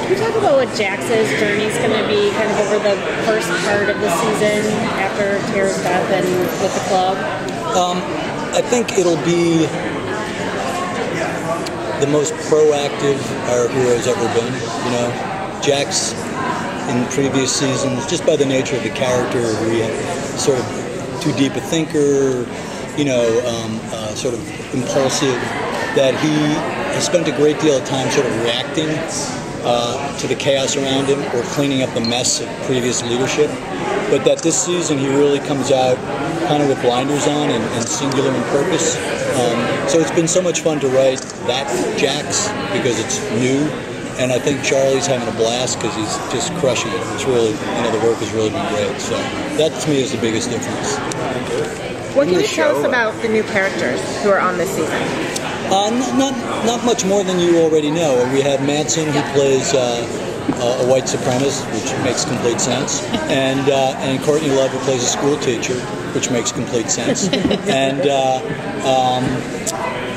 Can you talk about what Jax's journey is going to be kind of over the first part of the season after Tara's death and with the club? I think it'll be the most proactive our hero's ever been. You know, Jax in previous seasons, just by the nature of the character, he sort of too deep a thinker, you know, sort of impulsive, that he has spent a great deal of time sort of reacting to the chaos around him or cleaning up the mess of previous leadership. But that this season he really comes out kind of with blinders on and singular in purpose. So it's been so much fun to write that Jax because it's new. And I think Charlie's having a blast because he's just crushing it. It's really, you know, the work has really been great. So that to me is the biggest difference. What can you tell us about the new characters who are on this season? Not much more than you already know. We have Manson, who plays a white supremacist, which makes complete sense, and Courtney Love, who plays a school teacher, which makes complete sense. And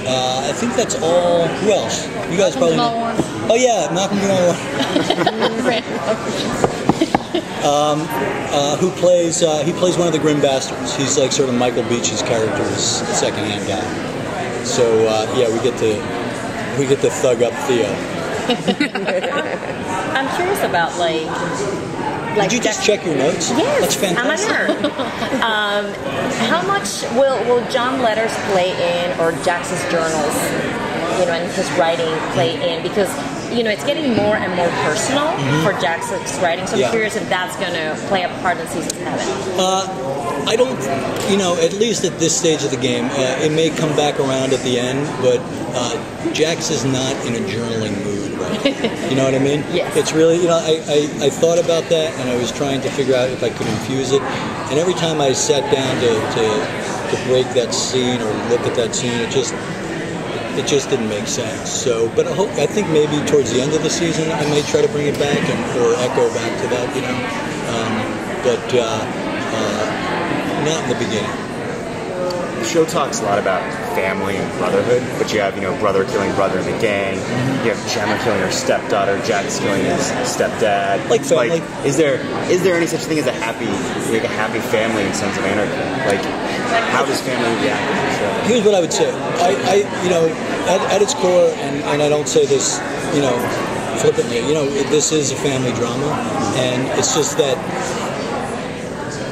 I think that's all. Who else? You guys probably know. Oh yeah, Malcolm Jamal who plays he plays one of the Grim Bastards. He's like sort of Michael Beach's character's second-hand guy. So yeah, we get to thug up Theo. I'm curious about like did you just check your notes? Yes, that's fantastic. I'm a nerd. How much will John Letters play in, or Jax's journals, you know, and his writing play in? Because you know, it's getting more and more personal for Jax's writing. So I'm curious if that's going to play a part in season 7. I don't, you know, at least at this stage of the game, it may come back around at the end, but Jax is not in a journaling mood right now. You know what I mean? Yes. It's really, you know, I thought about that, and I was trying to figure out if I could infuse it. And every time I sat down to break that scene or look at that scene, it just didn't make sense. So, but I think maybe towards the end of the season, I may try to bring it back or echo back to that, you know. But not in the beginning. The show talks a lot about family and brotherhood, but you have, you know, brother killing brother in the gang. You have Gemma killing her stepdaughter, Jax killing his stepdad. Like family. Like, is there any such thing as a happy family in Sons of Anarchy? Like, how does family react to the show? Here's what I would say. I you know, at its core, and I don't say this, you know, flippantly, you know, this is a family drama, and it's just that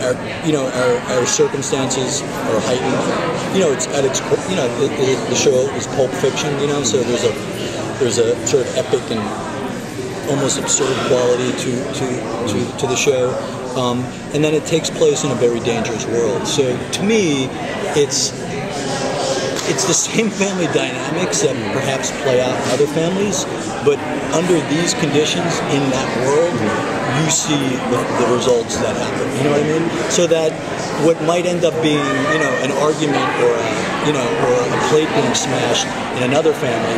our circumstances are heightened. You know, it's at its core. You know, the show is Pulp Fiction. You know, so there's a sort of epic and almost absurd quality to the show. And then it takes place in a very dangerous world. So to me, it's the same family dynamics that perhaps play out in other families, but under these conditions in that world, you see the results that happen. You know what I mean? So that what might end up being, you know, an argument or a plate being smashed in another family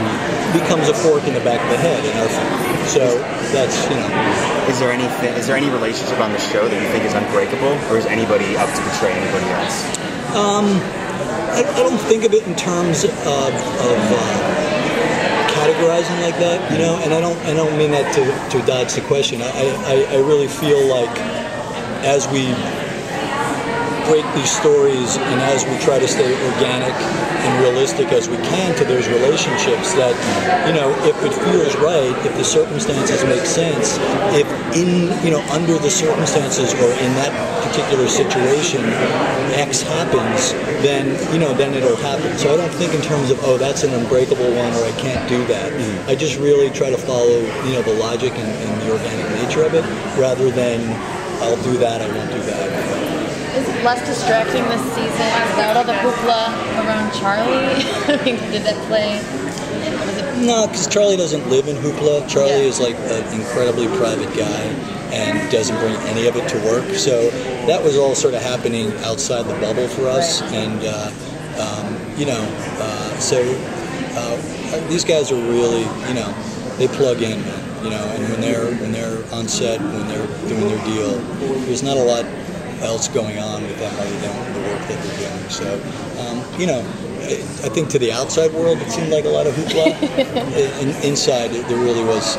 becomes a fork in the back of the head in our family. So that's, you know. Is there any relationship on the show that you think is unbreakable, or is anybody up to betray anybody else? I don't think of it in terms of categorizing like that, you know, and I don't mean that to dodge the question. I really feel like as we break these stories and as we try to stay organic and realistic as we can to those relationships, that, you know, if it feels right, if the circumstances make sense, if under the circumstances or in that particular situation X happens, then it'll happen. So I don't think in terms of, oh, that's an unbreakable one or I can't do that. I just really try to follow, you know, the logic and the organic nature of it, rather than I'll do that, I won't do that. Is it less distracting this season without all the hoopla around Charlie? I mean, did that play? No, because Charlie doesn't live in hoopla. Charlie is like an incredibly private guy and doesn't bring any of it to work. So that was all sort of happening outside the bubble for us. Right. And, these guys are really, you know, they plug in, you know, and when they're on set, when they're doing their deal, there's not a lot else going on with them other than the work that they're doing. So, I think to the outside world it seemed like a lot of hoopla. Inside, there really was.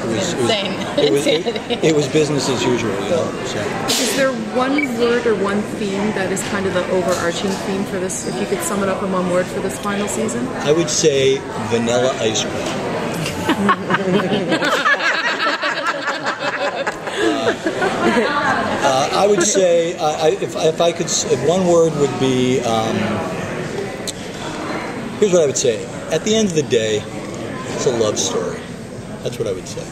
It was business as usual, you know. So. Is there one word or one theme that is kind of the overarching theme for this? If you could sum it up in one word for this final season, I would say vanilla ice cream. I would say if one word would be. Here's what I would say. At the end of the day, it's a love story. That's what I would say.